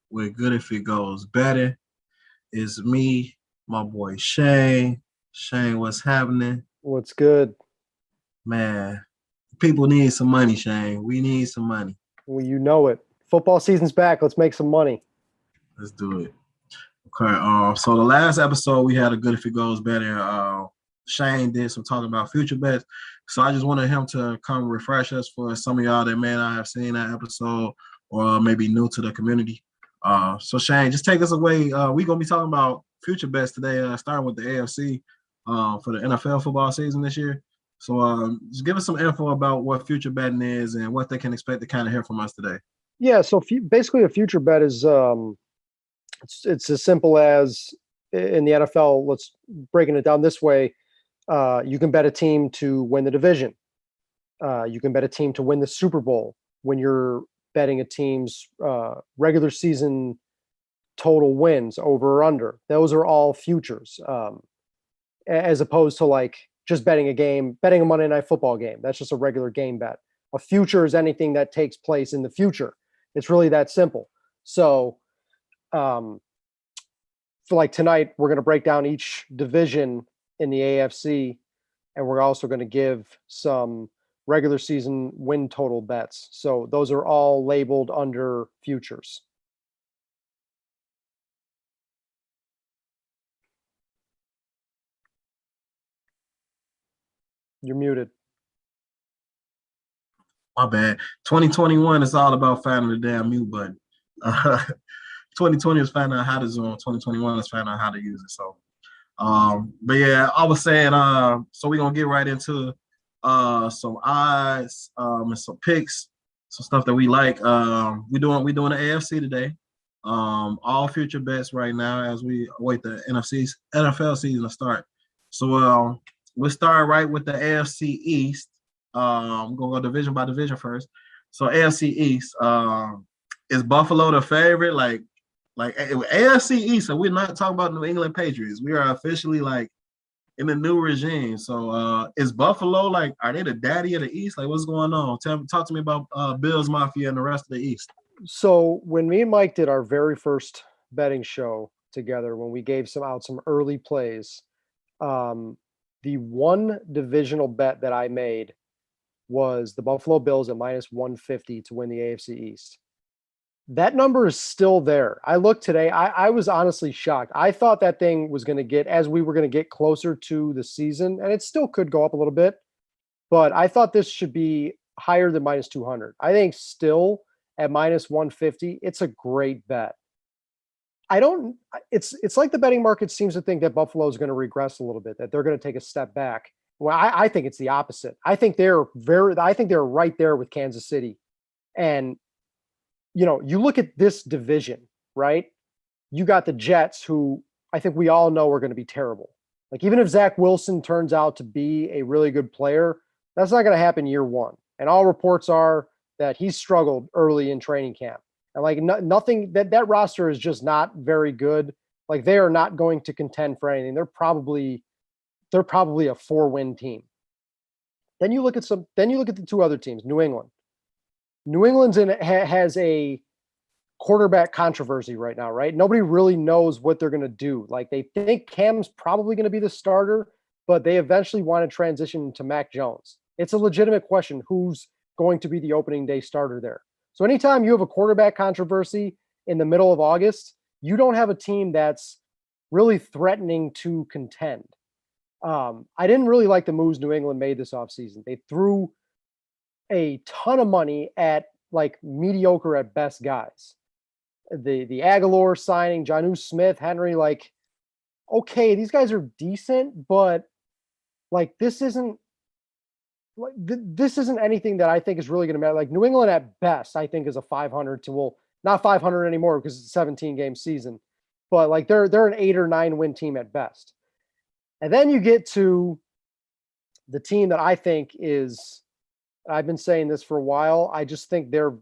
with Good If It Goes Betting. It's me, my boy Shayne. Shayne, what's happening? What's good? Man, people need some money, Shayne. We need some money. Well, you know it. Football season's back. Let's make some money. Let's do it. Okay. So the last episode we had a Good If It Goes Betting. Shayne did some talking about future bets. So I just wanted him to come refresh us for some of y'all that may not have seen that episode or maybe new to the community. So Shayne, just take us away. We're gonna be talking about future bets today, starting with the AFC for the NFL football season this year. So just give us some info about what future betting is and what they can expect to kind of hear from us today. Yeah. So basically, a future bet is it's as simple as in the NFL. Let's breaking it down this way. You can bet a team to win the division. You can bet a team to win the Super Bowl when you're betting a team's regular season total wins over or under. Those are all futures, as opposed to like just betting a Monday Night Football game. That's just a regular game bet. A future is anything that takes place in the future. It's really that simple. So, for like tonight, we're going to break down each division in the AFC, and we're also going to give some regular season win total bets. So those are all labeled under futures. You're muted. My bad. 2021 is all about finding the damn mute button. 2020 is finding out how to zoom. 2021 is finding out how to use it. So, but yeah, I was saying, so we're gonna get right into some odds, and some picks, some stuff that we like. We're doing the AFC today. All future bets right now as we await the NFL season to start. So we'll start right with the AFC East. I'm gonna go division by division first. So AFC East, is Buffalo the favorite? Like AFC East, so we're not talking about New England Patriots. We are officially like in the new regime. So is Buffalo like, are they the daddy of the East? Like, what's going on? Talk to me about Bills Mafia and the rest of the East. So when me and Mike did our very first betting show together, when we gave some early plays, the one divisional bet that I made was the Buffalo Bills at minus 150 to win the AFC East. That number is still there. I looked today. I was honestly shocked. I thought that thing was going to get, as we were going to get closer to the season, and it still could go up a little bit, but I thought this should be higher than minus 200. I think still at minus 150, it's a great bet. It's like the betting market seems to think that Buffalo is going to regress a little bit, that they're going to take a step back. Well, I think it's the opposite. I think they're right there with Kansas City. And you look at this division, right? You got the Jets, who I think we all know are going to be terrible. Like, even if Zach Wilson turns out to be a really good player, that's not going to happen year one. And all reports are that he's struggled early in training camp. And like nothing, that roster is just not very good. Like, they are not going to contend for anything. They're probably a 4-win team. Then you look at the two other teams, New England. New England's has a quarterback controversy right now, right? Nobody really knows what they're going to do. Like, they think Cam's probably going to be the starter, but they eventually want to transition to Mac Jones. It's a legitimate question who's going to be the opening day starter there. So anytime you have a quarterback controversy in the middle of August, you don't have a team that's really threatening to contend. I didn't really like the moves New England made this offseason. They threw a ton of money at like mediocre at best guys. The Aguilar signing, Jonnu Smith, Henry, like, okay, these guys are decent, but like this isn't anything that I think is really going to matter. Like, New England at best, I think, is a 500 to, well, not 500 anymore because it's a 17-game season, but like they're an 8 or 9 win team at best. And then you get to the team that I think is, I've been saying this for a while, I just think they're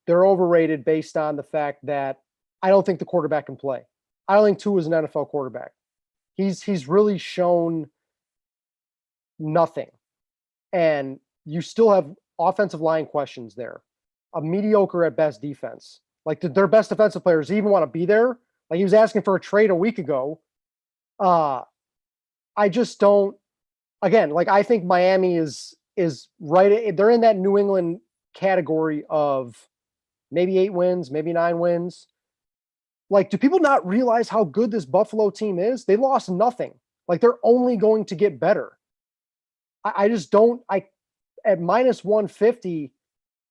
overrated based on the fact that I don't think the quarterback can play. I don't think Tua is an NFL quarterback. He's really shown nothing. And you still have offensive line questions there. A mediocre at best defense. Like their best defensive players even want to be there. Like he was asking for a trade a week ago. I just don't. Again, like I think Miami is right. They're in that New England category of maybe 8 wins, maybe 9 wins. Like, do people not realize how good this Buffalo team is? They lost nothing. Like they're only going to get better. I just don't. At minus 150,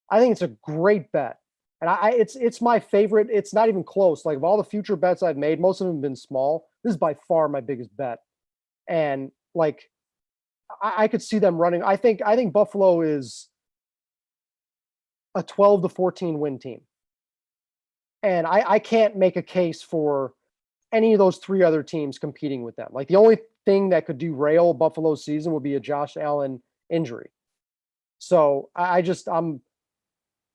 I think it's a great bet. And it's my favorite. It's not even close. Like of all the future bets I've made, most of them have been small. This is by far my biggest bet. And like I could see them running. I think Buffalo is a 12 to 14 win team. And I can't make a case for any of those 3 other teams competing with them. Like the only thing that could derail Buffalo's season would be a Josh Allen injury. So I'm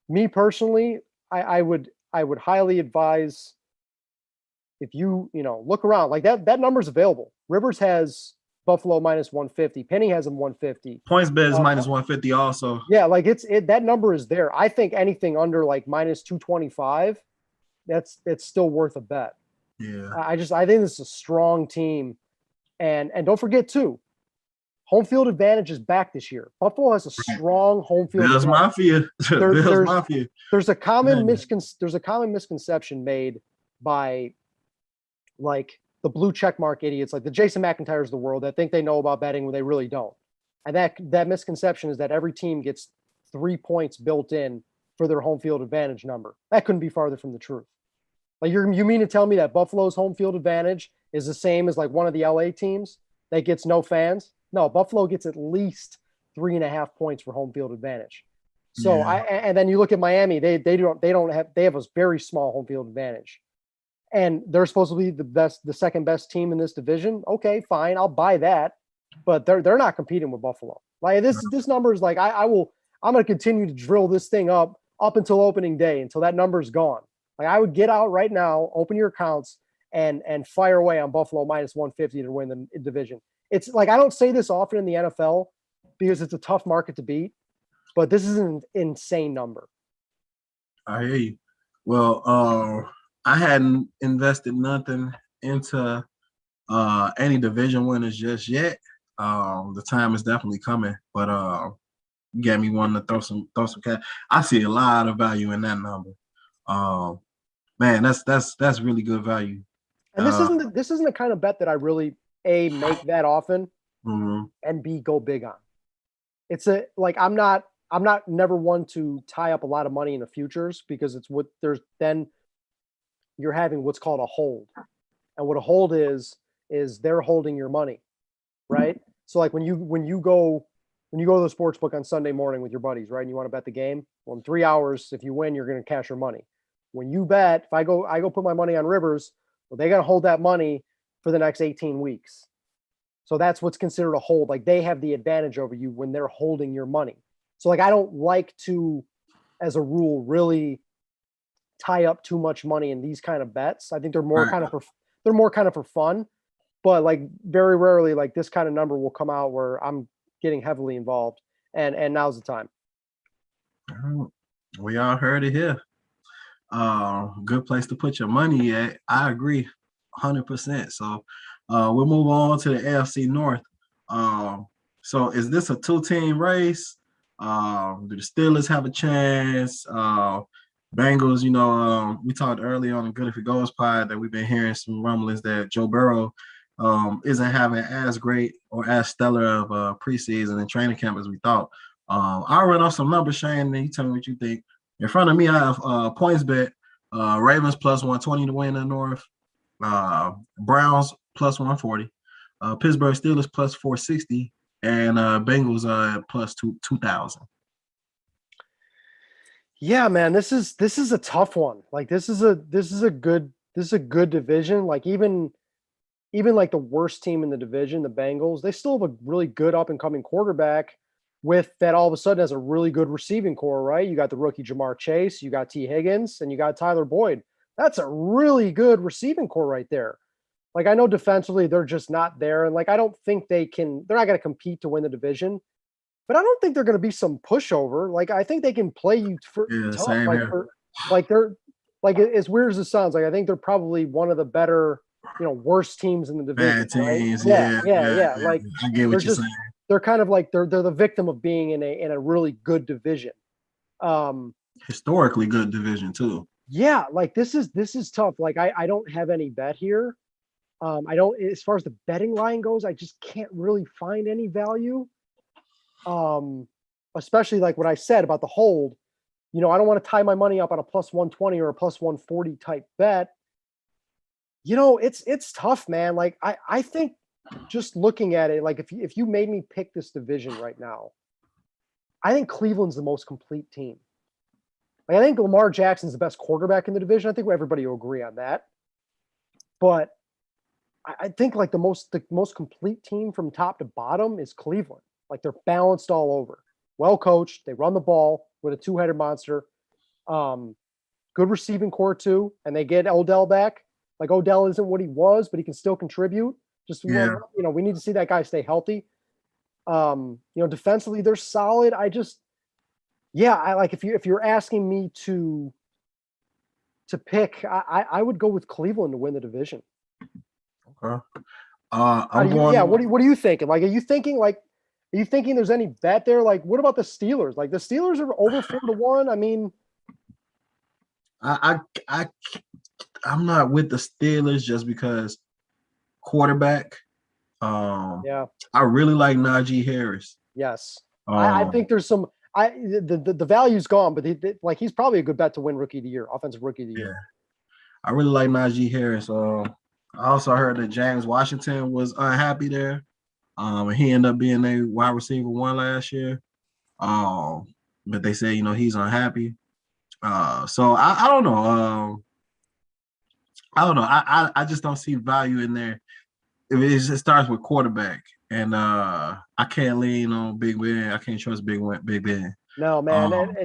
me personally, I would highly advise if you look around like that number's available. Rivers has Buffalo minus 150. Penny has them 150. Points bet is minus 150 also. Yeah, like that number is there. I think anything under like minus 225, it's still worth a bet. Yeah. I think this is a strong team. And don't forget too, home field advantage is back this year. Buffalo has a strong home field Bills advantage. Mafia. Bills Mafia. There's a common misconception made by like the blue check mark idiots, like the Jason McIntyres of the world that think they know about betting when they really don't. And that misconception is that every team gets 3 points built in for their home field advantage number. That couldn't be farther from the truth. Like you mean to tell me that Buffalo's home field advantage is the same as like one of the LA teams that gets no fans? No, Buffalo gets at least 3.5 points for home field advantage. So yeah. And then you look at Miami, they have a very small home field advantage. And they're supposed to be the second best team in this division. Okay, fine, I'll buy that. But they're not competing with Buffalo. Like this number is like I'm going to continue to drill this thing up until opening day, until that number is gone. Like I would get out right now, open your accounts, and fire away on Buffalo minus 150 to win the division. It's like I don't say this often in the NFL because it's a tough market to beat, but this is an insane number. I hear you. Well, I hadn't invested nothing into any division winners just yet. The time is definitely coming, but you got me wanting to throw some cash. I see a lot of value in that number. Man, that's really good value. And this isn't the kind of bet that I really make that often, and B go big on. It's I'm not never one to tie up a lot of money in the futures because then you're having what's called a hold. And what a hold is they're holding your money, right? So like when you go to the sports book on Sunday morning with your buddies, right? And you want to bet the game, well, in 3 hours, if you win, you're going to cash your money. When you bet, if I go put my money on Rivers, well, they got to hold that money for the next 18 weeks. So that's what's considered a hold. Like they have the advantage over you when they're holding your money. So like I don't like to, as a rule, really tie up too much money in these kind of bets. I think they're more kind of for fun, but like very rarely like this kind of number will come out where I'm getting heavily involved, and now's the time. We all heard it here. Good place to put your money at. I agree 100%. So we'll move on to the AFC North. So is this a 2-team race? Do the Steelers have a chance? Bengals, we talked earlier on the Good If It Goes pod that we've been hearing some rumblings that Joe Burrow isn't having as great or as stellar of a preseason and training camp as we thought. I'll run off some numbers, Shane, and then you tell me what you think. In front of me, I have points bet. Ravens plus 120 to win the North. Browns plus 140. Pittsburgh Steelers plus 460. And Bengals are plus 2,000. Yeah, man, this is a tough one. Like this is a good division. Like even like the worst team in the division, the Bengals, they still have a really good up and coming quarterback with that all of a sudden has a really good receiving core, right? You got the rookie Jamar Chase, you got T. Higgins, and you got Tyler Boyd. That's a really good receiving core right there. Like I know defensively they're just not there, and like I don't think they're not going to compete to win the division. But I don't think they're going to be some pushover. Like I think they can play you for tough. Same here. like as weird as it sounds, like I think they're probably one of the better, worst teams in the division. Bad teams, Right? yeah. Yeah. Like I get what you're saying. they're kind of like they're the victim of being in a really good division. Historically good division too. Yeah, like this is tough. Like I don't have any bet here. I don't, as far as the betting line goes, I just can't really find any value. Especially like what I said about the hold. I don't want to tie my money up on a plus 120 or a plus 140 type bet. It's tough, man. Like I think just looking at it, like if you made me pick this division right now, I think Cleveland's the most complete team. Like I think Lamar Jackson's the best quarterback in the division. I think everybody will agree on that. But I think like the most complete team from top to bottom is Cleveland. Like they're balanced all over, well coached. They run the ball with a two-headed monster. Good receiving core too, and they get Odell back. Like Odell isn't what he was, but he can still contribute. Just we need to see that guy stay healthy. Defensively they're solid. I like if you're asking me to pick, I would go with Cleveland to win the division. Okay. What are you thinking? Like, are you thinking there's any bet there? Like, what about the Steelers? Like the Steelers are over 4-1. I mean, I'm not with the Steelers just because quarterback. I really like Najee Harris. Yes. I think there's some the value's gone, but like he's probably a good bet to win rookie of the year, offensive rookie of the year. I really like Najee Harris. I also heard that James Washington was unhappy there. He ended up being a wide receiver one last year. But they say, he's unhappy. So I don't know. I just don't see value in there. If it starts with quarterback, and I can't lean on Big Ben. I can't trust Big Ben. No, man.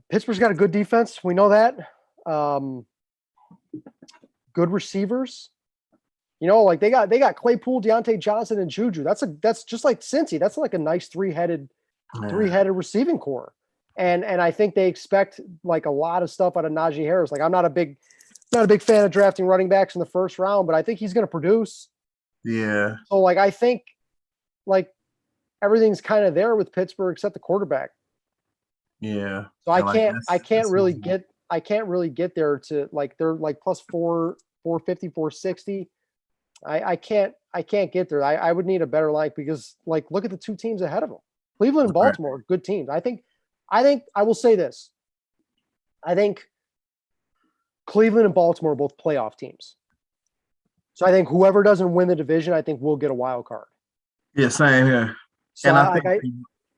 Pittsburgh's got a good defense. We know that. Good receivers. Like they got Claypool, Deontay Johnson, and Juju. That's just like Cincy. That's like a nice three-headed receiving core. And I think they expect like a lot of stuff out of Najee Harris. Like I'm not a big fan of drafting running backs in the first round, but I think he's going to produce. Yeah. So like I think like everything's kind of there with Pittsburgh except the quarterback. Yeah. So I can't really get there to like they're like plus 450, 460. I can't get there. I would need a better line because like look at the two teams ahead of them. Cleveland and Baltimore are good teams. I think I will say this. I think Cleveland and Baltimore are both playoff teams. So I think whoever doesn't win the division, I think will get a wild card. Yeah, same here. So and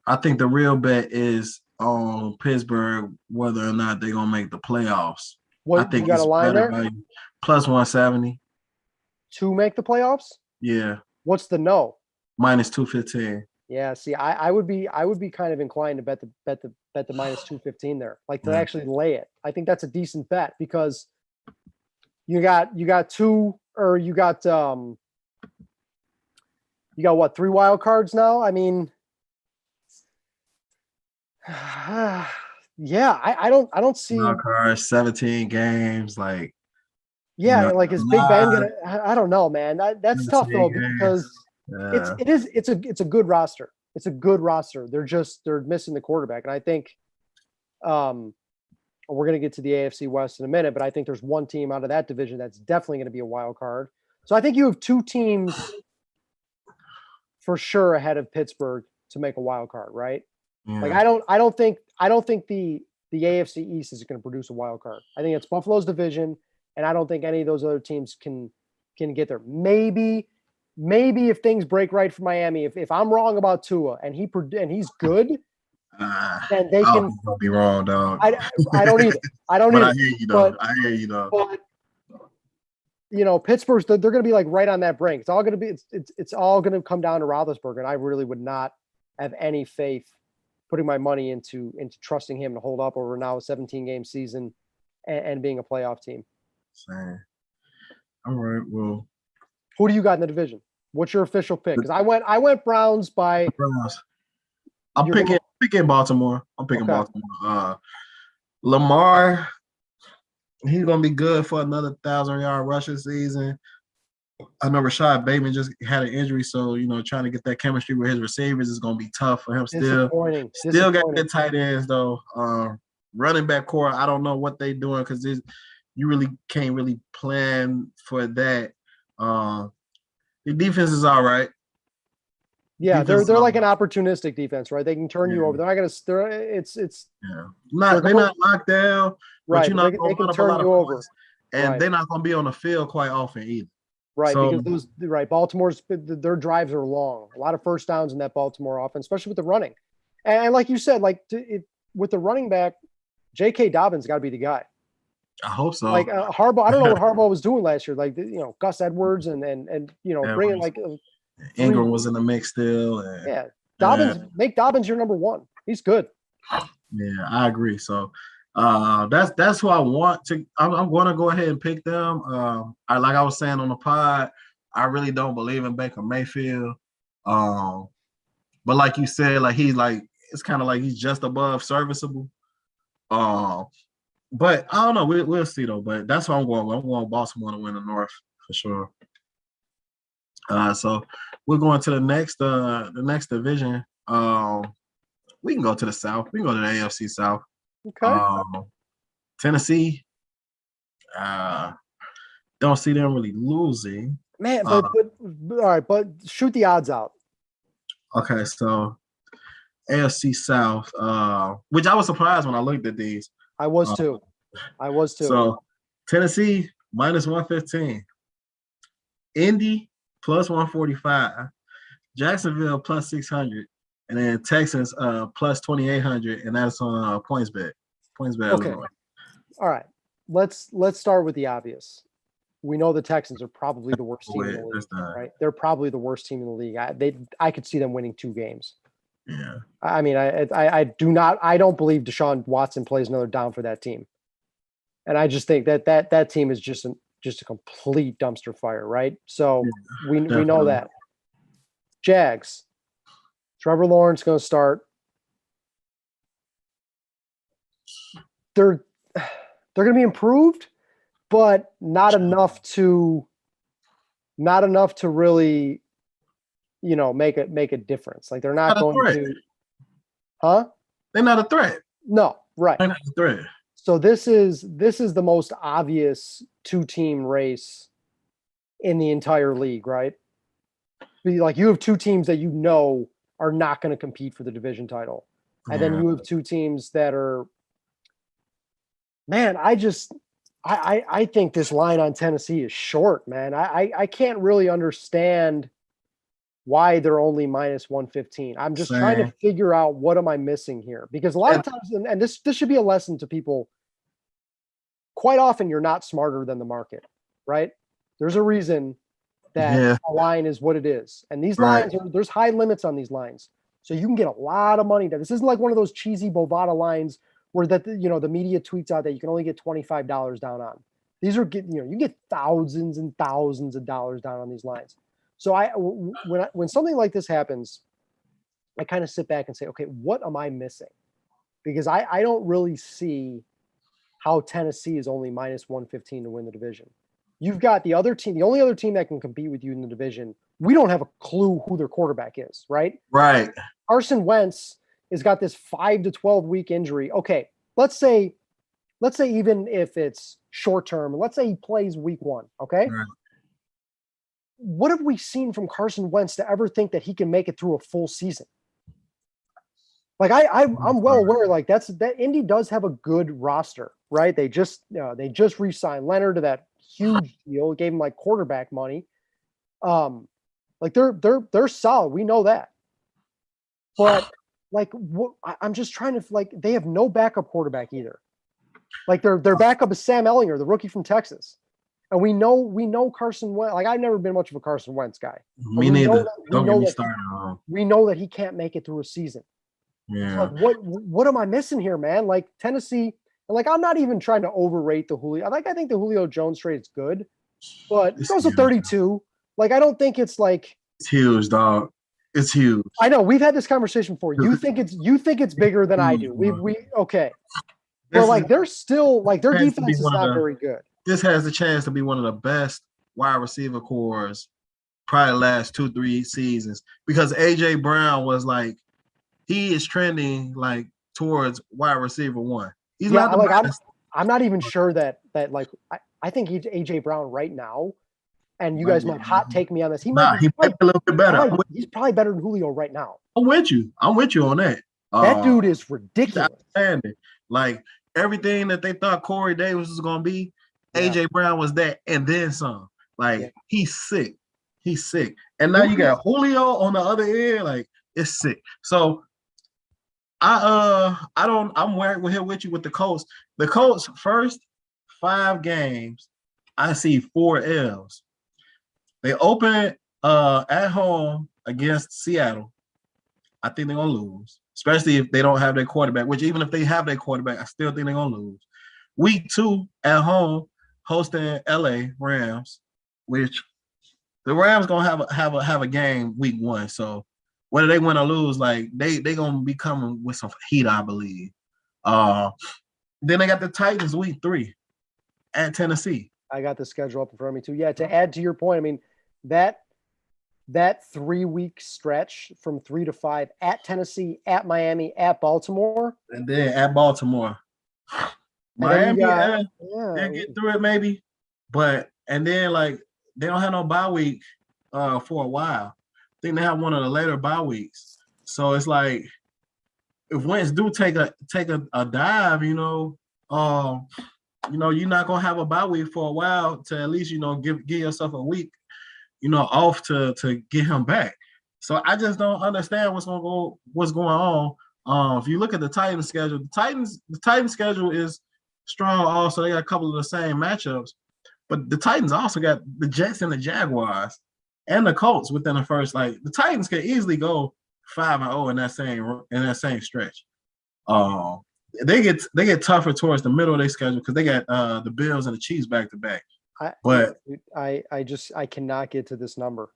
I think the real bet is on Pittsburgh whether or not they're gonna make the playoffs. What, I think you got it's a line better there? value. Plus 170. To make the playoffs? Yeah. What's the no? Minus 215. Yeah, see, I would be kind of inclined to bet the minus 215 there, like to actually lay it. I think that's a decent bet because you got what, 3 wild cards now? I mean, yeah, I don't see wild cards, 17 games, like like is Big Ben gonna? I don't know, man. That's tough though because it's a good roster. It's a good roster. They're missing the quarterback, and I think we're gonna get to the AFC West in a minute, but I think there's one team out of that division that's definitely gonna be a wild card. So I think you have 2 teams for sure ahead of Pittsburgh to make a wild card, right? Yeah. Like I don't think the AFC East is going to produce a wild card. I think it's Buffalo's division, and I don't think any of those other teams can get there. Maybe if things break right for Miami, if I'm wrong about Tua and he's good, then they can be wrong, dog. I don't either. I don't either. I hear you though. I hear you though. But Pittsburgh's they're going to be like right on that brink. It's all going to be it's all going to come down to Roethlisberger, and I really would not have any faith putting my money into trusting him to hold up over now a 17-game season and being a playoff team. Same. All right. Well, who do you got in the division? What's your official pick? Because I went Browns by. Browns. I'm picking Baltimore. I'm picking Baltimore. Lamar. He's gonna be good for another 1,000-yard rushing season. I know Rashad Bateman just had an injury, so trying to get that chemistry with his receivers is gonna be tough for him. Still got good tight ends though. Running back core, I don't know what they're doing because you really can't really plan for that. The defense is all right. Yeah, they're like an opportunistic defense, right? They can turn you over. They're not gonna. It's they're not locked down, right? But they can turn you over, and they're not gonna be on the field quite often either. Right, so, because Baltimore's their drives are long. A lot of first downs in that Baltimore offense, especially with the running. And like you said, with the running back, J.K. Dobbins got to be the guy. I hope so. Like Harbaugh, I don't know what Harbaugh was doing last year. Like Gus Edwards and bringing like Ingram was in the mix still. And, Dobbins, make Dobbins your number one. He's good. Yeah, I agree. So that's who I want to. I'm going to go ahead and pick them. Like I was saying on the pod, I really don't believe in Baker Mayfield. But like you said, it's kind of like he's just above serviceable. But I don't know. We'll see though. But that's what I'm going with. I'm going Baltimore to win the North for sure. So we're going to the next division. We can go to the South. We can go to the AFC South. Okay. Tennessee. Don't see them really losing. Man, but all right, but shoot the odds out. Okay, so AFC South, which I was surprised when I looked at these. I was too. So Tennessee -115, Indy +145, Jacksonville +600, and then Texans +2,800, and that's on PointsBet. Okay. Illinois. All right. Let's start with the obvious. We know the Texans are probably the worst team in the league, right? They're probably the worst team in the league. I could see them winning 2 games. Yeah. I mean, I don't believe Deshaun Watson plays another down for that team. And I just think that team is just a complete dumpster fire, right? So we know that. Jags. Trevor Lawrence going to start. They're going to be improved, but not enough to really, make a difference. Like they're not going to, huh? They're not a threat. No, right. They're not a threat. So this is the most obvious 2-team race in the entire league, right? Like you have 2 teams that are not going to compete for the division title. And then you have 2 teams that are, man, I think this line on Tennessee is short, man. I can't really understand why they're only -115. I'm just trying to figure out what am I missing here, because a lot of times, and this should be a lesson to people. Quite often, you're not smarter than the market, right? There's a reason that a line is what it is, and these lines there's high limits on these lines, so you can get a lot of money. This isn't like one of those cheesy Bovada lines where the media tweets out that you can only get $25 down on. These are you get thousands and thousands of dollars down on these lines. So when something like this happens, I kind of sit back and say, okay, what am I missing? Because I don't really see how Tennessee is only -115 to win the division. You've got the other team, the only other team that can compete with you in the division. We don't have a clue who their quarterback is, right? Right. Carson Wentz has got this 5 to 12 week injury. Okay, let's say even if it's short term, let's say he plays week 1. Okay. Right. What have we seen from Carson Wentz to ever think that he can make it through a full season? Like I'm well aware, like that Indy does have a good roster, right? They just re-signed Leonard to that huge deal, gave him like quarterback money. Like they're solid. We know that. But like I'm just trying to, like, they have no backup quarterback either. Like their backup is Sam Ellinger, the rookie from Texas. And we know Carson Wentz. Like I've never been much of a Carson Wentz guy. Me neither. Don't get me started. We know that he can't make it through a season. Yeah. So like, what am I missing here, man? Like Tennessee, and like I'm not even trying to overrate the Julio. I think the Julio Jones trade is good, but it goes to 32. Like I don't think it's like it's huge, dog. It's huge. I know we've had this conversation before. You think it's bigger than I do. We okay. But like they're still like their has to be defense is one of not the- very good. This has the chance to be one of the best wide receiver cores probably last 2-3 seasons because AJ Brown was like he is trending like towards wide receiver one. He's Yeah, not the like best. I'm not even sure that like I think AJ Brown right now, and you guys might hot take me on this. He might be be a little bit better. he's probably better than Julio right now. I'm with you. I'm with you on that. That dude is He's ridiculous. outstanding. Like everything that they thought Corey Davis was gonna be, AJ Brown was that, and then some. Like he's sick. He's sick. And now you got Julio on the other end. Like it's sick. So I'm right here with you with the Colts. The Colts first 5 games, I see 4 L's. They open at home against Seattle. I think they're gonna lose, especially if they don't have their quarterback. Which even if they have their quarterback, I still think they're gonna lose. Week 2 at home, hosting LA Rams, which the Rams gonna have a game week 1. So whether they win or lose, like they gonna be coming with some heat, I believe. Then they got the Titans week 3 at Tennessee. I got the schedule up in front of me too. Yeah, to add to your point, I mean that 3-week stretch from 3 to 5 at Tennessee, at Miami, at Baltimore, and then at Baltimore. Miami, they'll get through it maybe, but and then like they don't have no bye week for a while. I think they have one of the later bye weeks, so it's like if Wentz do take a dive, you're not gonna have a bye week for a while to at least give yourself a week, off to get him back. So I just don't understand what's going on. If you look at the Titans schedule, the Titans schedule is strong. Also, they got a couple of the same matchups, but the Titans also got the Jets and the Jaguars and the Colts within the first. Like the Titans can easily go 5-0 in that same stretch. They get tougher towards the middle of their schedule because they got the Bills and the Chiefs back to back. I cannot get to this number.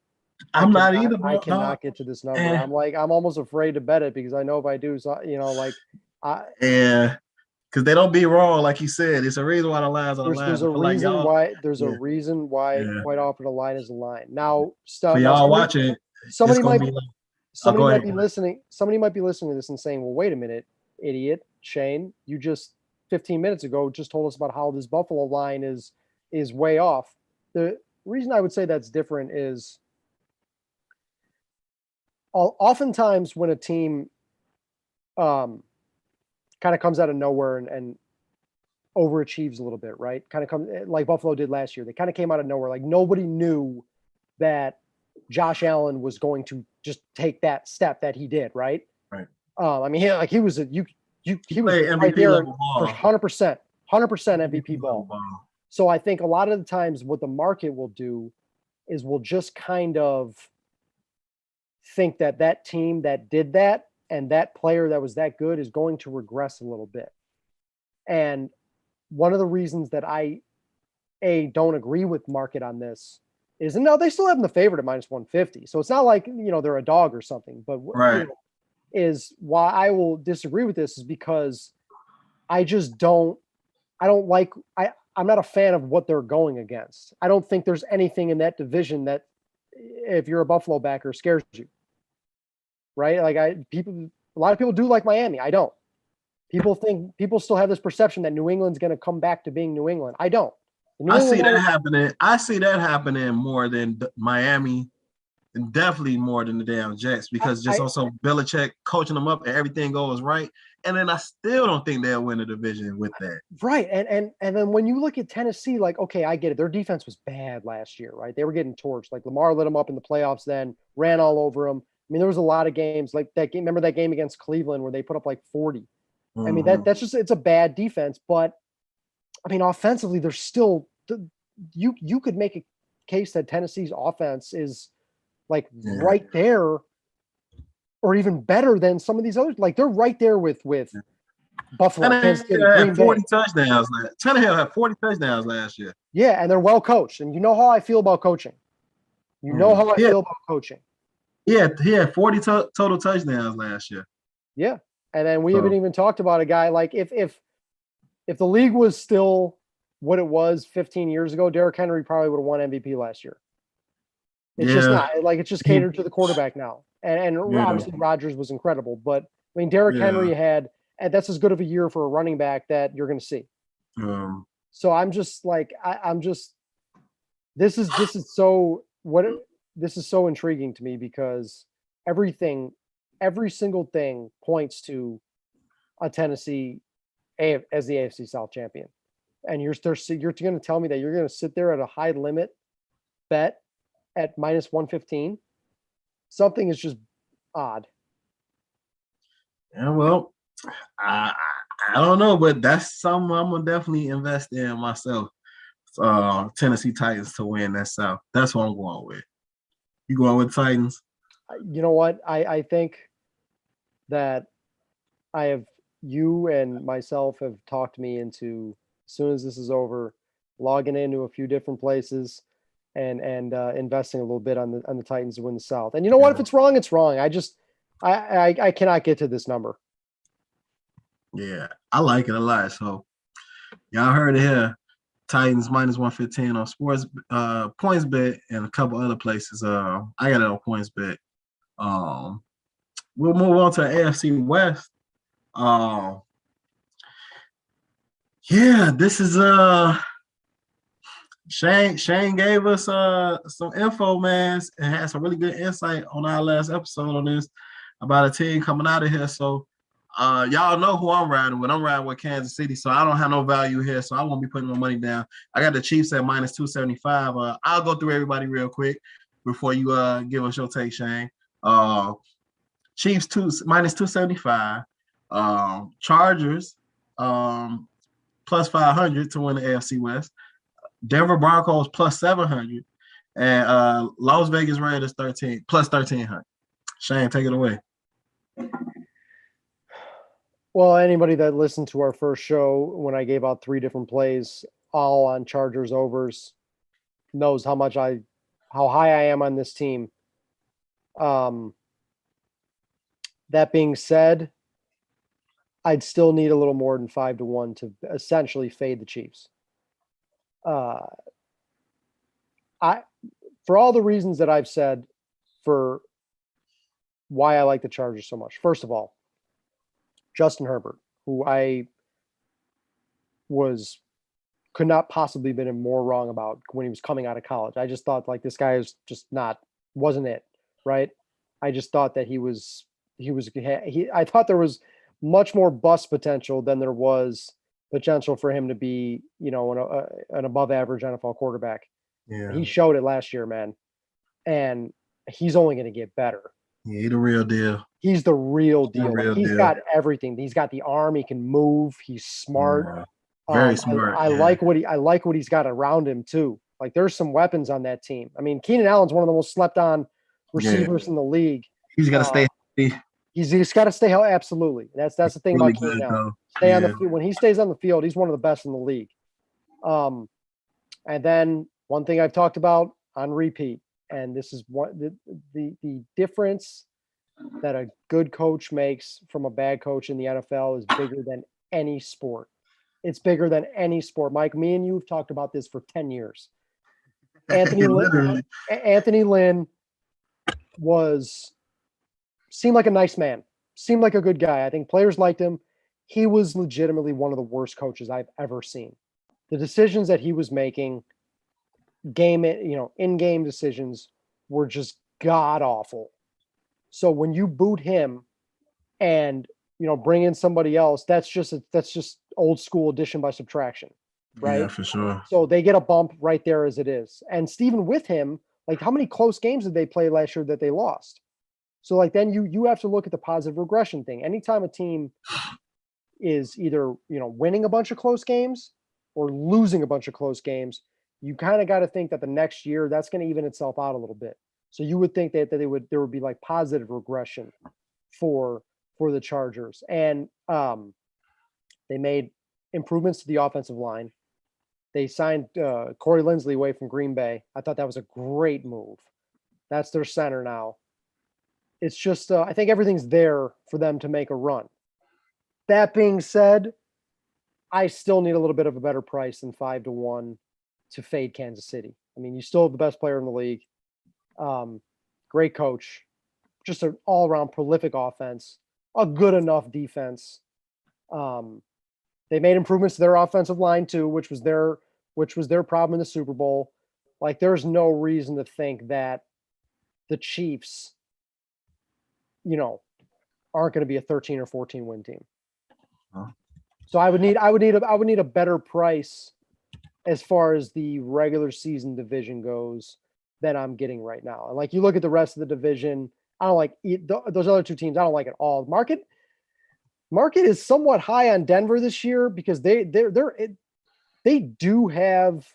I'm not either. I cannot get to this number. I'm almost afraid to bet it because I know if I do, because they don't be wrong, like you said. It's a reason why the lines are the lines. There's a reason why quite often a line is a line. Now, for y'all watching, somebody might be listening. Somebody might be listening to this and saying, "Well, wait a minute, idiot, Shane, you just 15 minutes ago just told us about how this Buffalo line is way off." The reason I would say that's different is oftentimes when a team kind of comes out of nowhere and overachieves a little bit, right? Kind of comes like Buffalo did last year. They kind of came out of nowhere. Like nobody knew that Josh Allen was going to just take that step that he did, right? Right. I mean, he was right MVP there for 100% MVP ball. So I think a lot of the times what the market will do is we'll just kind of think that team that did that and that player that was that good is going to regress a little bit. And one of the reasons that I don't agree with market on this is, and no, they still have them the favorite at -150. So it's not like, they're a dog or something, but is why I will disagree with this is because I don't like, I'm not a fan of what they're going against. I don't think there's anything in that division that if you're a Buffalo backer scares you. Right? Like a lot of people do like Miami. I don't. People still have this perception that New England's going to come back to being New England. I don't. I see that happening more than Miami, and definitely more than the damn Jets because also Belichick coaching them up and everything goes right. And then I still don't think they'll win the division with that. Right. And then when you look at Tennessee, like, okay, I get it. Their defense was bad last year, right? They were getting torched. Like Lamar lit them up in the playoffs, then ran all over them. I mean, there was a lot of games like that game. Remember that game against Cleveland where they put up like 40? Mm-hmm. I mean, that's just, it's a bad defense, but I mean, offensively, there's still, you could make a case that Tennessee's offense is like right there or even better than some of these others. Like they're right there with Buffalo. Tannehill had 40 touchdowns. Tannehill had 40 touchdowns last year. Yeah, and they're well coached. And you know how I feel about coaching. You know how I feel about coaching. Yeah, he had 40 total touchdowns last year. Yeah, and then we haven't even talked about a guy like if if the league was still what it was 15 years ago, Derrick Henry probably would have won MVP last year. It's just not like it's just catered to the quarterback now. And obviously Rodgers was incredible, but I mean Derrick Henry had, and that's as good of a year for a running back that you're going to see. So I'm just like I'm just this is so intriguing to me because every single thing points to a Tennessee as the AFC South champion. And you're going to tell me that you're going to sit there at a high limit bet at minus 115? Something is just odd. Yeah, well, I don't know, but that's something I'm gonna definitely invest in myself. Tennessee Titans to win that South. That's what I'm going with. You going with Titans? You know what? I think that you and myself have talked me into, as soon as this is over, logging into a few different places and investing a little bit on the Titans to win the South. And you know what? If it's wrong, it's wrong. I cannot get to this number. Yeah, I like it a lot. So y'all heard it here. Titans minus 115 on sports points bet and a couple other places. I got it on points bet. We'll move on to AFC West. Yeah, this is Shane gave us some info, man, and had some really good insight on our last episode on this about a team coming out of here. So y'all know who I'm riding with. I'm riding with Kansas City, so I don't have no value here, so I won't be putting my money down. I got the Chiefs at minus 275. I'll go through everybody real quick before you give us your take, Shane. Chiefs minus 275. Chargers plus 500 to win the AFC West. Denver Broncos plus 700, and Las Vegas Raiders plus 1,300. Shane, take it away. Well, anybody that listened to our first show when I gave out 3 different plays, all on Chargers overs, knows how high I am on this team. That being said, I'd still need a little more than 5-1 to essentially fade the Chiefs. For all the reasons that I've said for why I like the Chargers so much. First of all, Justin Herbert, who I could not possibly been more wrong about when he was coming out of college. I just thought like this guy is just wasn't it, right? I just thought that I thought there was much more bust potential than there was potential for him to be, an above average NFL quarterback. Yeah. He showed it last year, man. And he's only going to get better. Yeah, he's the real deal. He's the real deal. He's got everything. He's got the arm. He can move. He's smart. Yeah. Very smart. I like what he's got around him too. Like there's some weapons on that team. I mean, Keenan Allen's one of the most slept on receivers in the league. He's got to stay healthy. He's got to stay healthy. Absolutely. That's the thing about Keenan Allen. Stay on the field. When he stays on the field, he's one of the best in the league. And then one thing I've talked about on repeat, and this is the difference that a good coach makes from a bad coach in the NFL is bigger than any sport. It's bigger than any sport. Mike, me and you have talked about this for 10 years. Anthony Lynn seemed like a nice man, seemed like a good guy. I think players liked him. He was legitimately one of the worst coaches I've ever seen. The decisions that he was making, in-game decisions were just god awful. So when you boot him and, bring in somebody else, that's just old school addition by subtraction, right? Yeah, for sure. So they get a bump right there as it is. And Steven with him, like how many close games did they play last year that they lost? So like then you have to look at the positive regression thing. Anytime a team is either, winning a bunch of close games or losing a bunch of close games, you kind of got to think that the next year that's going to even itself out a little bit. So you would think that there would be like positive regression for the Chargers. And they made improvements to the offensive line. They signed Corey Linsley away from Green Bay. I thought that was a great move. That's their center now. It's just, I think everything's there for them to make a run. That being said, I still need a little bit of a better price than 5-1 to fade Kansas City. I mean, you still have the best player in the league. Great coach, just an all-around prolific offense, a good enough defense. They made improvements to their offensive line too, which was their problem in the Super Bowl. Like, there's no reason to think that the Chiefs, aren't going to be a 13 or 14 win team. Huh? So I would need a better price as far as the regular season division goes than I'm getting right now. And like, you look at the rest of the division, I don't like those other two teams. I don't like at all. Market is somewhat high on Denver this year because they do have,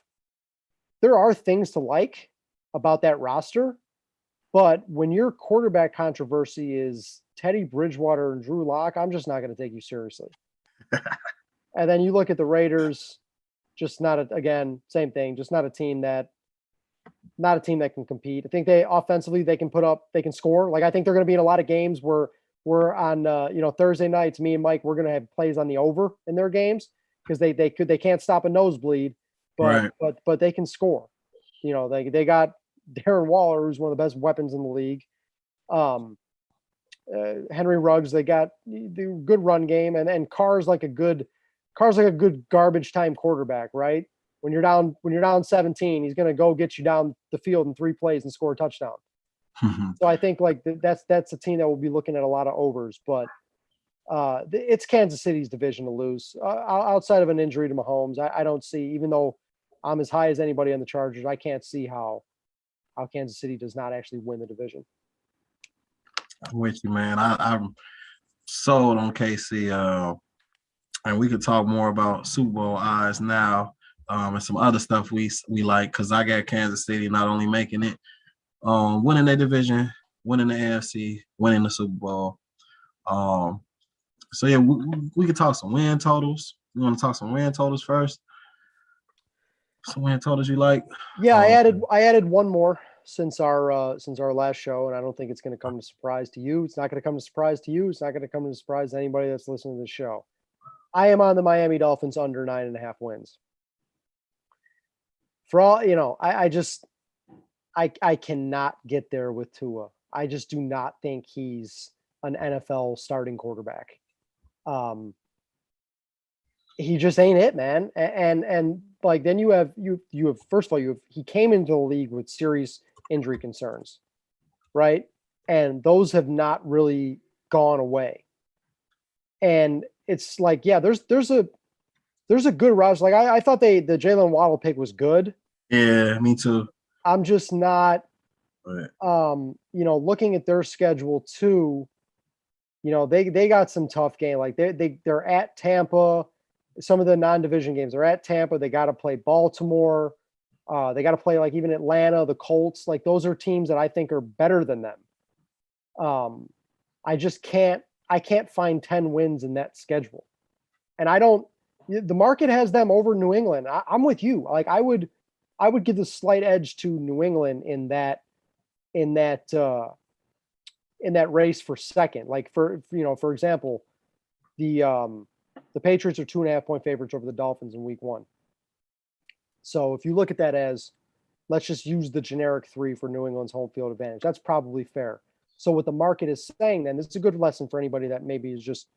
there are things to like about that roster, but when your quarterback controversy is Teddy Bridgewater and Drew Lock, I'm just not going to take you seriously. And then you look at the Raiders, just same thing, just not a team that can compete. I think they offensively, they can score. Like, I think they're going to be in a lot of games where we're on, Thursday nights, me and Mike, we're going to have plays on the over in their games because they can't stop a nosebleed, but they can score. They got Darren Waller, who's one of the best weapons in the league. Henry Ruggs, they got the good run game, and Carr's like a good garbage time quarterback, right? When you're down 17, he's going to go get you down the field in 3 plays and score a touchdown. So I think like that's a team that will be looking at a lot of overs, but it's Kansas City's division to lose. Outside of an injury to Mahomes, I don't see, even though I'm as high as anybody on the Chargers, I can't see how Kansas City does not actually win the division. I'm with you, man. I'm sold on KC. And we could talk more about Super Bowl odds now, and some other stuff we like, because I got Kansas City not only making it, winning their division, winning the AFC, winning the Super Bowl. So yeah, we could talk some win totals. You want to talk some win totals first? Some win totals you like? Yeah, I added one more since our last show, and I don't think it's going to come as a surprise to you. It's not going to come as a surprise to you. It's not going to come as a surprise to anybody that's listening to the show. I am on the Miami Dolphins under 9.5 wins. For all, I cannot get there with Tua. I just do not think he's an NFL starting quarterback. He just ain't it, man. And like, then you have first of all, he came into the league with serious injury concerns, right? And those have not really gone away. And it's like, yeah, there's a good roster. Like, I thought the Jalen Waddle pick was good. Yeah, me too. I'm just not, looking at their schedule too. They got some tough game. Like, they're at Tampa. Some of the non-division games are at Tampa. They got to play Baltimore. They got to play like even Atlanta, the Colts. Like, those are teams that I think are better than them. I just can't find 10 wins in that schedule. And the market has them over New England. I'm with you. Like, I would give the slight edge to New England in that race for second. Like, for example, the Patriots are 2.5 point favorites over the Dolphins in week 1. So if you look at that as, let's just use the generic 3 for New England's home field advantage, that's probably fair. So what the market is saying, then, this is a good lesson for anybody that maybe is just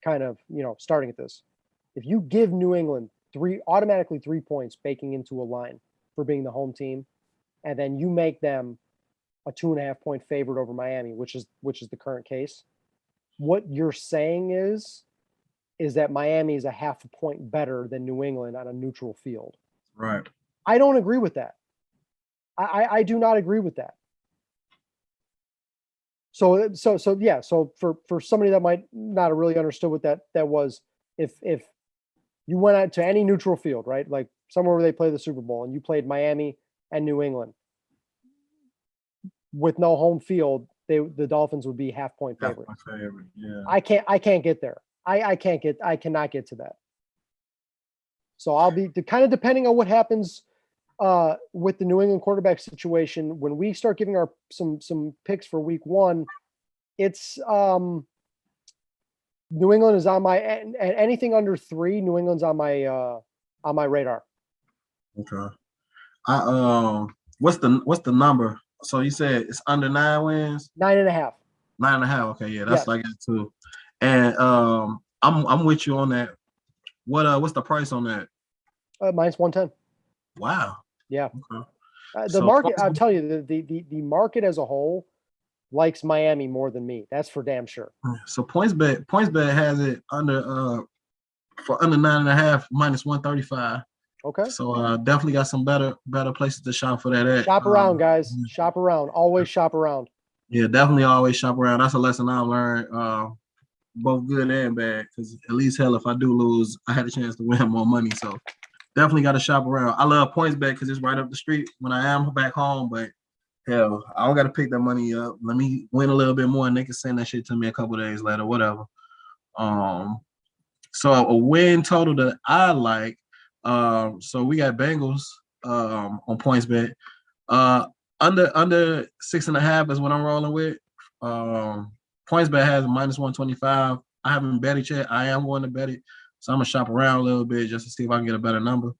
kind of, starting at this. If you give New England automatically 3 points baking into a line for being the home team, and then you make them a 2.5 point favorite over Miami, which is the current case, what you're saying is that Miami is a 0.5 point better than New England on a neutral field. Right. I don't agree with that. I do not agree with that. So yeah. So for somebody that might not have really understood what that was, if you went out to any neutral field, right, like somewhere where they play the Super Bowl, and you played Miami and New England with no home field, the Dolphins would be 0.5 point favorite. Yeah. I can't get there. I cannot get to that. So I'll be kind of depending on what happens with the New England quarterback situation. When we start giving some picks for week 1, it's New England is on my and anything under 3. New England's on my radar. Okay. What's the number? So you said it's under 9 wins? 9.5. 9.5. Okay, yeah, that's Yes. like it too. And I'm with you on that. What's the price on that? Minus 110. Wow. Yeah. Okay. The So market, I'll tell you, the market as a whole likes Miami more than me. That's for damn sure. So PointsBet has it under for under 9.5 minus 135. Okay. So definitely got some better places to shop for that at. Shop around, guys. Shop around. Always shop around. Yeah, definitely always shop around. That's a lesson I learned, both good and bad. Because at least hell, if I do lose, I had a chance to win more money. So definitely got to shop around. I love PointsBet because it's right up the street when I am back home. But hell, I don't got to pick that money up. Let me win a little bit more, and they can send that shit to me a couple days later, whatever. So a win total that I like. So we got Bengals on PointsBet. Under 6.5 is what I'm rolling with. PointsBet has a minus 125. I haven't bet it yet. I am going to bet it, so I'm gonna shop around a little bit just to see if I can get a better number.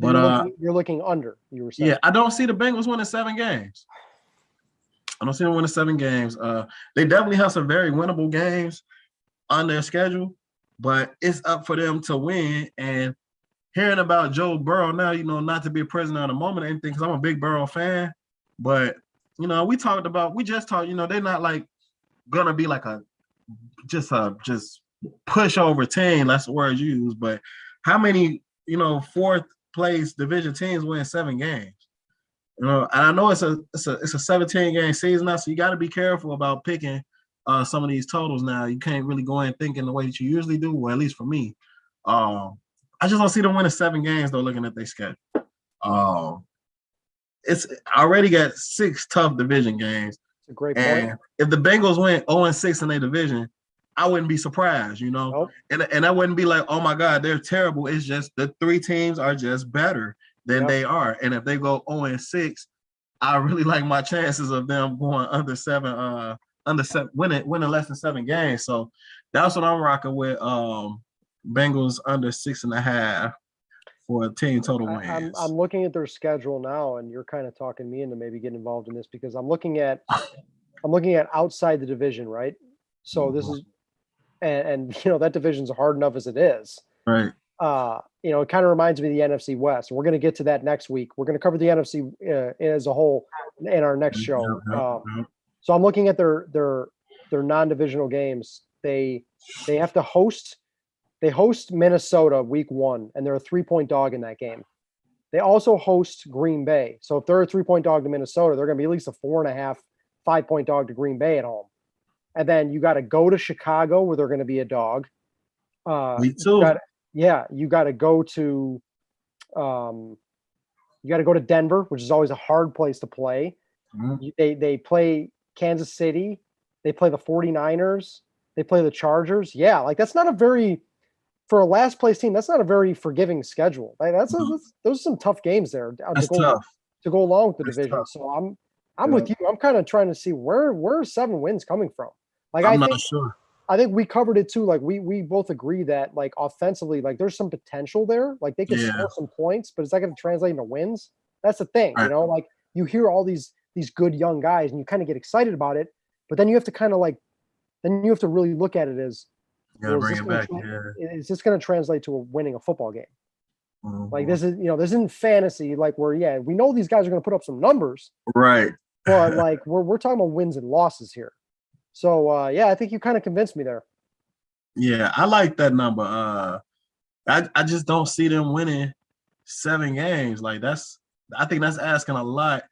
So But you're looking under. You were saying. Yeah, I don't see the Bengals winning 7 games. I don't see them winning 7 games. They definitely have some very winnable games on their schedule, but it's up for them to win. And hearing about Joe Burrow now, not to be a prisoner of the moment or anything, because I'm a big Burrow fan. But we just talked. They're not like gonna be like a just pushover team. That's the word used. But how many 4th place division teams win 7 games? And I know it's a 17-game season now, so you got to be careful about picking some of these totals now. You can't really go in thinking the way that you usually do. Well, at least for me, I just don't see them winning 7 games though. Looking at their schedule, it's already got 6 tough division games. It's a great point. If the Bengals went 0-6 in their division, I wouldn't be surprised, Nope. and I wouldn't be like, oh my God, they're terrible. It's just the 3 teams are just better than they are. And if they go 0-6, I really like my chances of them going under 7, winning less than 7 games. So that's what I'm rocking with. Bengals under 6.5 for a team total wins. I'm looking at their schedule now, and you're kind of talking me into maybe getting involved in this because I'm looking at outside the division, right? So this is, and that division's hard enough as it is. Right. It kind of reminds me of the NFC West. We're going to get to that next week. We're going to cover the NFC as a whole in our next show. So I'm looking at their non-divisional games. They have to host. They host Minnesota week 1, and they're a 3-point dog in that game. They also host Green Bay. So if they're a 3-point dog to Minnesota, they're going to be at least a 4.5, 5-point dog to Green Bay at home. And then you got to go to Chicago where they're going to be a dog. Week 2. You got to go to Denver, which is always a hard place to play. Mm-hmm. They play Kansas City. They play the 49ers. They play the Chargers. Yeah, like that's not a very, for a last place team, that's not a very forgiving schedule. Like those are some tough games there to go along with the division. Tough. So I'm with you. I'm kind of trying to see where are 7 wins coming from. Like I'm not sure. I think we covered it too. Like we both agree that like offensively, like there's some potential there. Like they can score some points, but is that going to translate into wins? That's the thing, right. Like you hear all these good young guys and you kind of get excited about it, but then you have to really look at it as, is this going to translate to winning a football game? Mm-hmm. Like this isn't fantasy. Like where, we know these guys are going to put up some numbers, right? But like we're talking about wins and losses here. So, I think you kind of convinced me there. Yeah, I like that number. I just don't see them winning 7 games. Like I think that's asking a lot.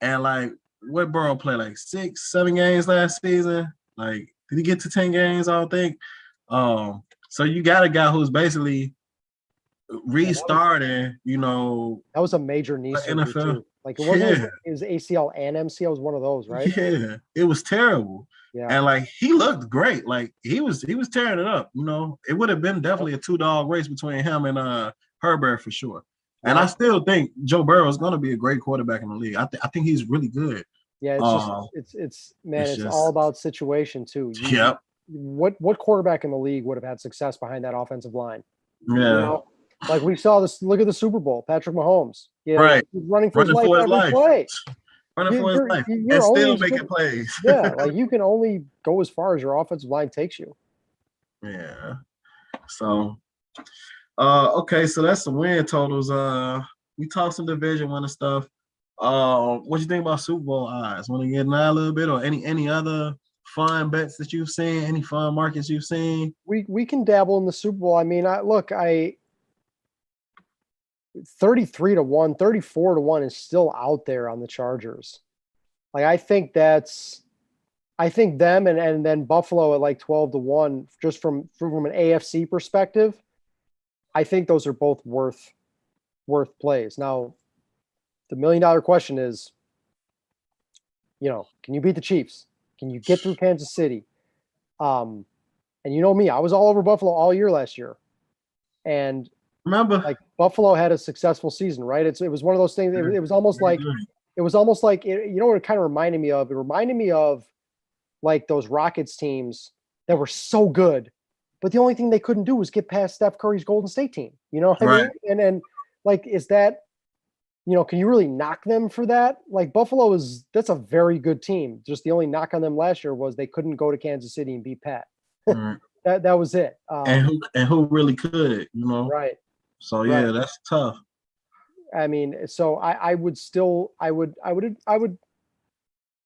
And like, what Burrow play? Like 6, 7 games last season? Like, did he get to 10 games? I don't think. So you got a guy who's basically restarting, That was a major knee surgery too. Like it wasn't it was ACL and MCL. Was one of those, right? Yeah, it was terrible. Yeah. And like he looked great. Like he was tearing it up. It would have been definitely a 2-dog race between him and Herbert for sure. And I still think Joe Burrow is going to be a great quarterback in the league. I think he's really good. Yeah, it's all about situation too. what quarterback in the league would have had success behind that offensive line? Yeah. You know, like we saw this. Look at the Super Bowl, Patrick Mahomes. You know, Right. he's running for his life every play. Running for his life. You're And only still making plays. Yeah, like you can only go as far as your offensive line takes you. Yeah. So, okay, so that's the win totals. We talked some division winning stuff. What you think about Super Bowl odds? Want to get in a little bit, or any other fun bets that you've seen? Any fun markets you've seen? We can dabble in the Super Bowl. I mean, 33-1, 34-1 is still out there on the Chargers. Like I think them and then Buffalo at like 12-1, just from an AFC perspective. I think those are both worth plays. Now, the $1 million question is, can you beat the Chiefs? Can you get through Kansas City? And you know me, I was all over Buffalo all year last year. And remember, like Buffalo had a successful season, right? It was one of those things. It was almost like you know what it kind of reminded me of? It reminded me of like those Rockets teams that were so good, but the only thing they couldn't do was get past Steph Curry's Golden State team. You know what I mean? And like, is that, can you really knock them for that? Like Buffalo that's a very good team. Just the only knock on them last year was they couldn't go to Kansas City and beat Pat. right. That was it. And who really could, Right. So yeah, that's tough. I mean, so I would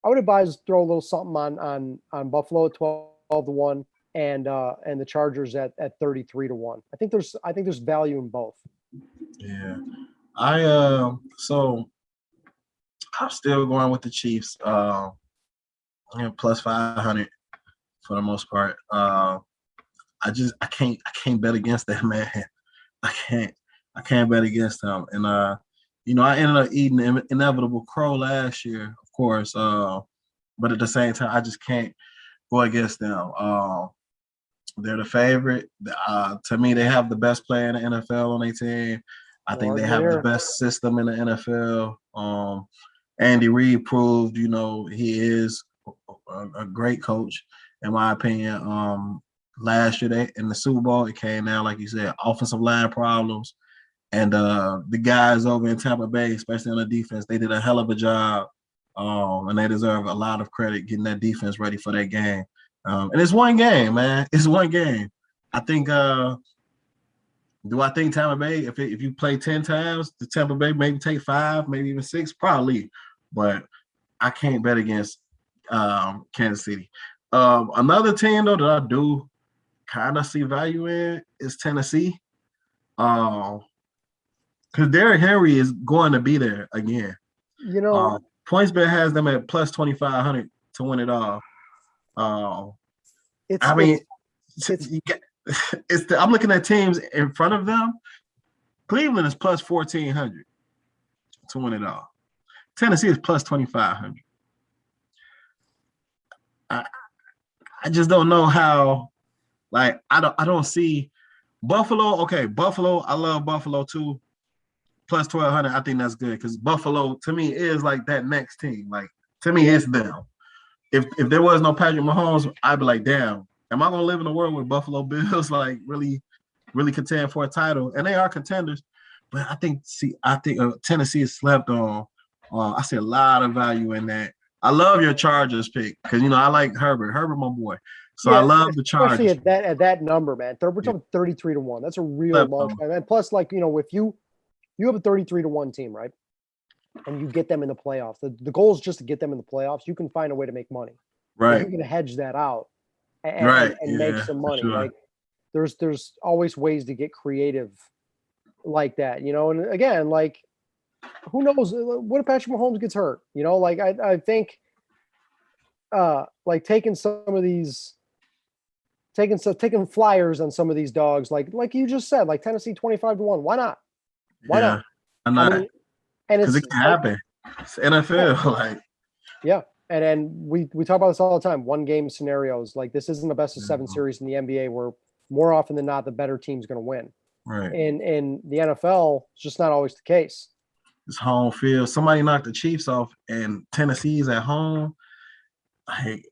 advise throw a little something on Buffalo at 12-1 and the Chargers at 33-1. I think there's value in both. Yeah. So I'm still going with the Chiefs. Plus 500 for the most part. I can't bet against that, man. I can't bet against them. And I ended up eating the inevitable crow last year, of course. But at the same time, I just can't go against them. They're the favorite. To me, they have the best player in the NFL on their team. I think they have the best system in the NFL. Andy Reid proved, he is a great coach, in my opinion. Last year in the Super Bowl, it came down, like you said, offensive line problems. And the guys over in Tampa Bay, especially on the defense, they did a hell of a job. And they deserve a lot of credit getting that defense ready for that game. And it's one game, man. It's one game. I think do I think Tampa Bay, if you play 10 times, the Tampa Bay maybe take 5, maybe even 6, probably. But I can't bet against Kansas City. Another team, though, that I do kind of see value in is Tennessee. Because Derrick Henry is going to be there again. PointsBet has them at plus 2,500 to win it all. I'm looking at teams in front of them. Cleveland is plus 1,400 to win it all. Tennessee is plus 2,500. I just don't know how. Like I don't see Buffalo. Okay, Buffalo. I love Buffalo too. Plus 1,200. I think that's good because Buffalo to me is like that next team. Like to me, it's them. If there was no Patrick Mahomes, I'd be like, damn, am I gonna live in a world where Buffalo Bills like really contend for a title? And they are contenders, but I think Tennessee is slept on. I see a lot of value in that. I love your Chargers pick because I like Herbert. Herbert, my boy. So I love the Chargers. Especially at that number, man. We're talking 33-1. That's a real long shot. And plus, like if you have a 33-1 team, right? And you get them in the playoffs. The goal is just to get them in the playoffs. You can find a way to make money. Right. You can hedge that out and make some money. Sure. Like there's always ways to get creative like that, And again, like who knows? What if Patrick Mahomes gets hurt? Like I think like taking flyers on some of these dogs, like you just said, like Tennessee 25-1. Why not? Why not? I'm not. And because it can happen. It's NFL, Yeah, and then we talk about this all the time. 1-game scenarios. Like this isn't a best of 7 series in the NBA, where more often than not the better team's going to win. Right. In the NFL, it's just not always the case. It's home field. Somebody knocked the Chiefs off, and Tennessee's at home. Hey,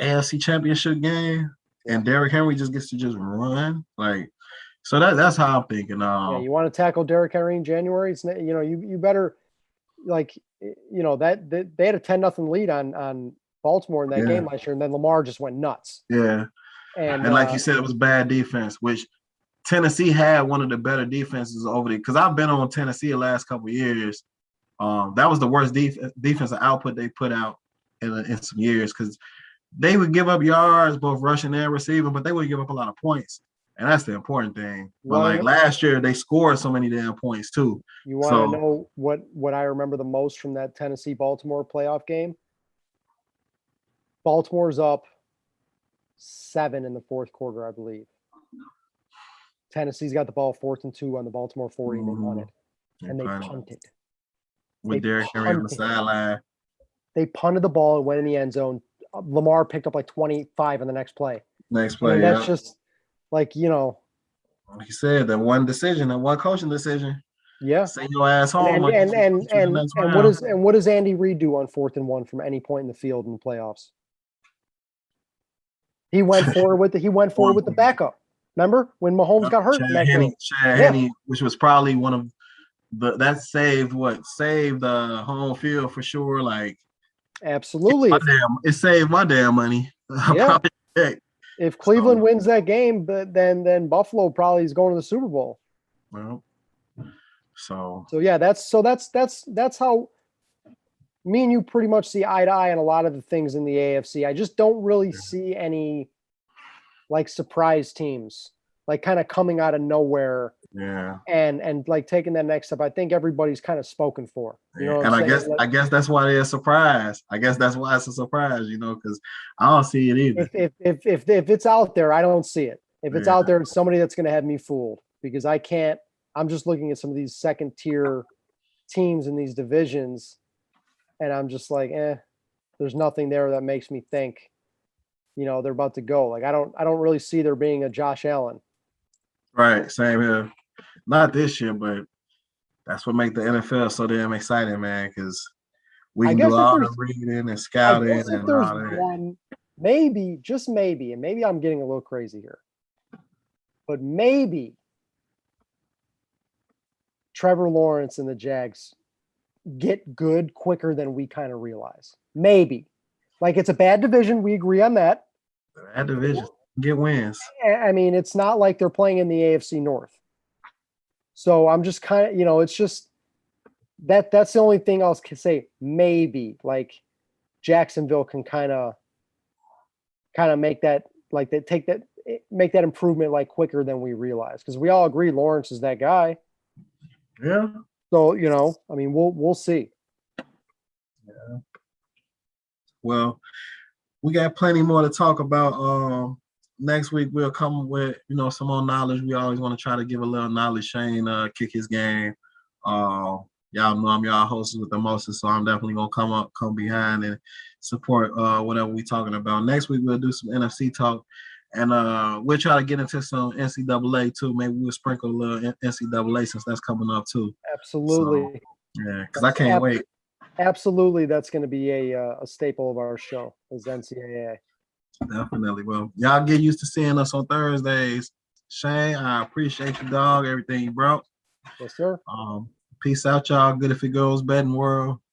AFC Championship game. and Derrick Henry just gets to just run. Like, so that's how I'm thinking. Yeah, you want to tackle Derrick Henry in January? It's you better like that they had a 10-0 lead on Baltimore in that game last year, and then Lamar just went nuts. Yeah, and like you said, it was bad defense, which Tennessee had one of the better defenses over there. Because I've been on Tennessee the last couple of years. That was the worst defensive output they put out in some years, because they would give up yards, both rushing and receiving, but they would give up a lot of points. And that's the important thing. But like last year, they scored so many damn points too. You want to know what I remember the most from that Tennessee-Baltimore playoff game? Baltimore's up 7 in the fourth quarter, I believe. Tennessee's got the ball 4th and 2 on the Baltimore 40, and they won it. And they punted. With Derrick Henry on the sideline. They punted the ball and went in the end zone. Lamar picked up like 25 on the next play. That's just like, like you said, that one decision, that one coaching decision. Yeah. Send your ass home. And what does Andy Reid do on 4th and 1 from any point in the field in the playoffs? He went forward with the backup. Remember when Mahomes got hurt? Chad Henne, which was probably one of that saved the home field for sure. Like, absolutely, it saved my damn money. Yeah. If Cleveland wins that game, but then Buffalo probably is going to the Super Bowl. Well, so yeah, that's how me and you pretty much see eye to eye on a lot of the things in the AFC. I just don't really see any like surprise teams, like kind of coming out of nowhere. Yeah. And like taking that next step. I think everybody's kind of spoken for. And I guess that's why they're a surprise. I guess that's why it's a surprise, because I don't see it either. If it's out there, I don't see it. If it's out there, it's somebody that's going to have me fooled, because I'm just looking at some of these second tier teams in these divisions, and I'm just like, there's nothing there that makes me think, they're about to go. Like I don't really see there being a Josh Allen. Right, same here. Not this year, but that's what makes the NFL so damn exciting, man. Because we can do all the reading and scouting and all that. One, maybe, just maybe, and maybe I'm getting a little crazy here, but maybe Trevor Lawrence and the Jags get good quicker than we kind of realize. Maybe. Like, it's a bad division. We agree on that. Bad division. Get wins. I mean, it's not like they're playing in the AFC North. So I'm just kind of, it's just that's the only thing else can say. Maybe like Jacksonville can kind of make that, like they make that improvement like quicker than we realize. Because we all agree Lawrence is that guy. Yeah. So, I mean, we'll see. Yeah. Well, we got plenty more to talk about. Next week we'll come with some more knowledge. We always want to try to give a little knowledge. Shane kick his game. Y'all know I'm y'all hosts with the mostest, so I'm definitely gonna come behind and support whatever we talking about. Next week we'll do some NFC talk, and we'll try to get into some NCAA too. Maybe we'll sprinkle a little NCAA since that's coming up too. Absolutely. So, yeah, because I can't wait. Absolutely, that's going to be a staple of our show is NCAA. Definitely. Well, y'all get used to seeing us on Thursdays. Shane, I appreciate you, dog. Everything you brought. Yes, sir. Peace out, y'all. Good if it goes, betting world.